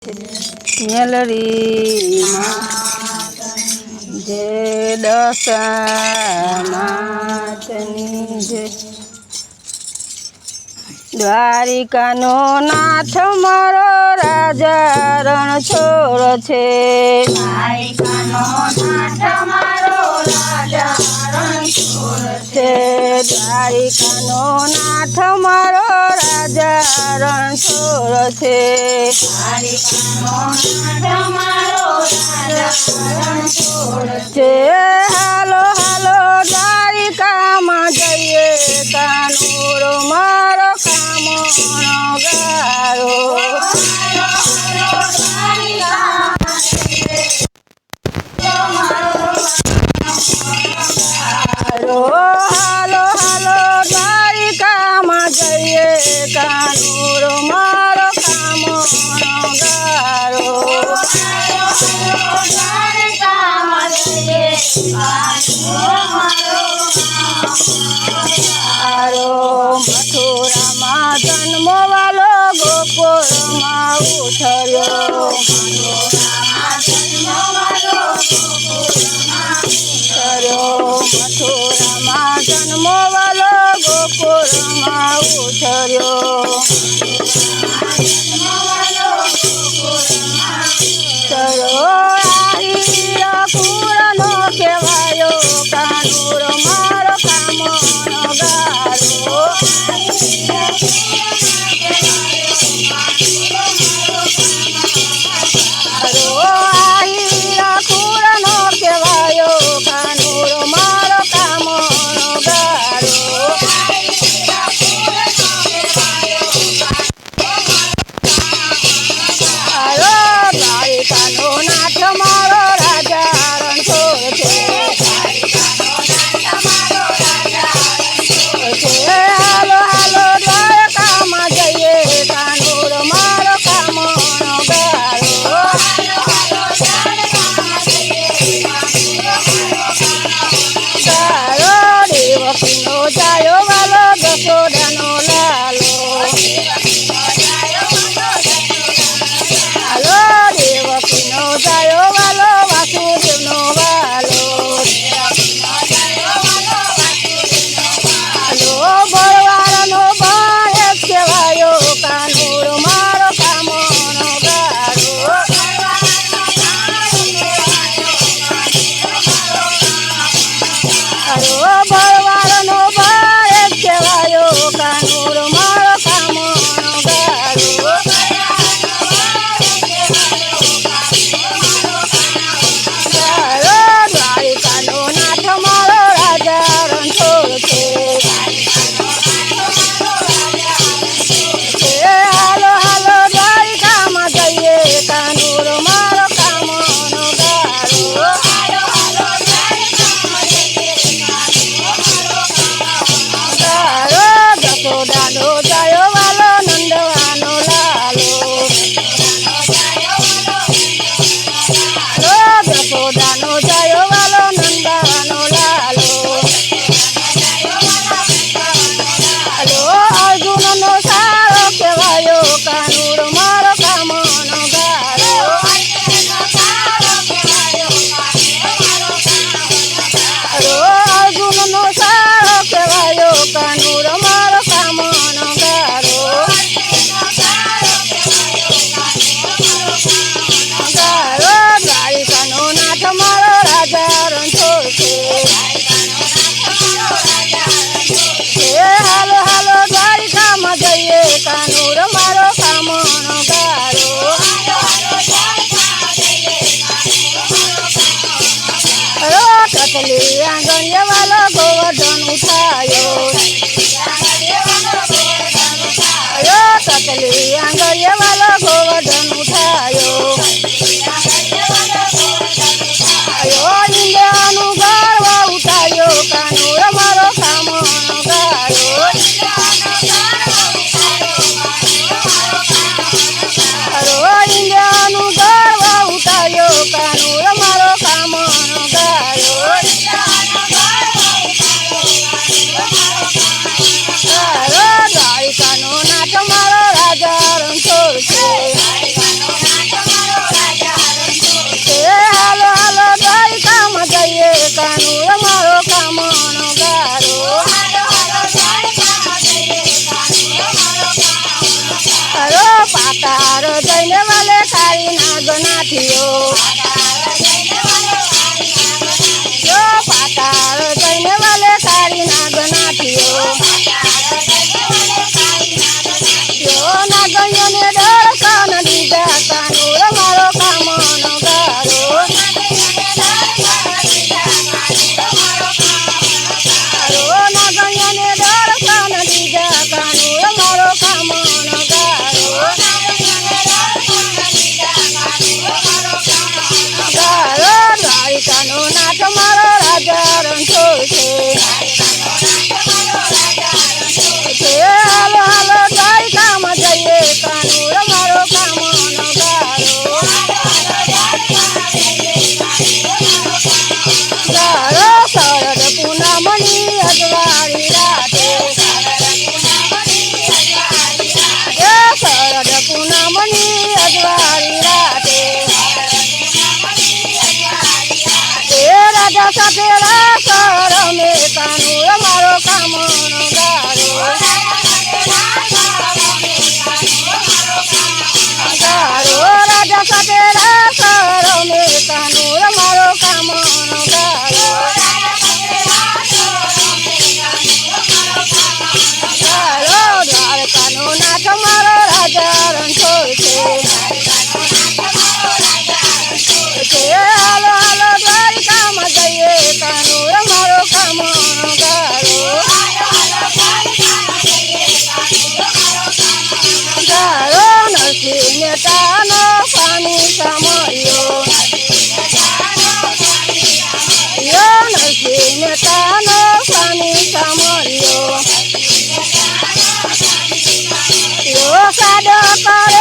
મેલડીમાં જે દશાનાથની જે દ્વારિકાનો નાથ મારો રાજા રણછોડ છે. દ્વારિકાનો નાથ મારો રાજા રણછોડ છે. દ્વારિકાનો નાથ મારો રાજા રણછોડ છે. દ્વારિકાનો નાથ મારો રાજા રણછોડ છે. હાલો હાલો દ્વારિકામાં જઈએ કાનુડો મારો કામણો ગારો. હાલો હાલો દ્વારિકામાં જઈએ કાનુડો મારો કામણો ગારો. મથુરામાં જન્મવાલો ગોકુળમાં ઉતર્યો. મથુરામાં જન્મવાલો ગોકુળમાં ઉતર્યો. કુળનો કહેવાયો કાનુડો મારો કામણો ગારો. કુળનો કહેવાયો કાનુડો મારો કામણો ગારો. દ્વારિકાનો નાથ મારો રાજા રણછોડ છે. હાલો હાલો દ્વારકામાં જઈએ કાનુડો મારો કામણો ગારો. ગારો દેવકીનો જાયો વાલો જશોદાનો લાલો. હાલો દેવકીનો જાયો વાલો વાસુદેવનો વાલો. હાલો ભરવાડનો ભાઈ કહેવાયો કાનુડો મારો કામણો ગારો. હાલો ભરવાડનો ભાઈ કહેવાયો કાનુડો મારો કામણો ગારો. દ્વારિકાનો નાથ મારો રાજા રણછોડ છે. હાલો હાલો દ્વારિકામાં જઈએ કાનુડો મારો કામણો ગારો. ગારો જશોદાનો જાયો વાલો નંદવાનો લાલો. જશોદાનો જાયો વાલો નંદવાનો લાલો. હાલો અર્જુનનો સારો કહેવાયો કાનુડો મારો કામણો ગારો. હાલો અર્જુનનો સારો કહેવાયો કાનુડો મારો કામણો ગારો. ગારો દ્વારિકાનો નાથ મારો રાજા રણછોડ છે. હાલો હાલો દ્વારિકામાં જઈએ કાનુડો મારો કામણો ગારો. કતલી આંગણિયા વાલો ગોવર્ધન ઉઠાયો. કતલી આંગણિયા વાલો ગોવર્ધન ઉઠાયો. ઇન્દ્રનું ગર્વ ઉઠાયો કાનુડો મારો કામણો ગારો. ઇન્દ્રનું ગર્વ ઉઠાયો કાનુડો મારો કામણો ગારો. દ્વારિકાનો નાથ મારો રાજા રણછોડ છે. પાતાર જઈને વાલે કાળી નાગ નાથિયો જો પાતાર જઈને વાલે કાળી નાગ નાથિયો યો નાગયોને દર્શન દીધા કાનુર મારો કામનો ગારો નાગયોને દર્શન દીધા કાનુર મારો કામનો ગારો ગારો દ્વારિકાનો નાથ મારો રાજા રણછોડ છે હાલો હાલો દ્વારિકામાં જઈએ કાનુર મારો કામનો ગારો ગારો શરદ પૂનમની અજવાળી રાતે શરદ પૂનમની અજવાળી રાતે રાજા સાથે રાસ રમે કાનુર મારો કામનો ગારો ગારો રાજા સાથે રાસ રમે કાનુર મારો કામનો ગારો ગારો દ્વારકાનો નાથ મારો રાજા રણછોડ છે હાલો હાલો દ્વારિકામાં જઈએ કાનુર મારો કામનો ગારો ગારો નરસિંહ મહેતાનો સ્વામી સમયો યો નરસિંહ મહેતાનો સ્વામી સમયો યો સાદ કરે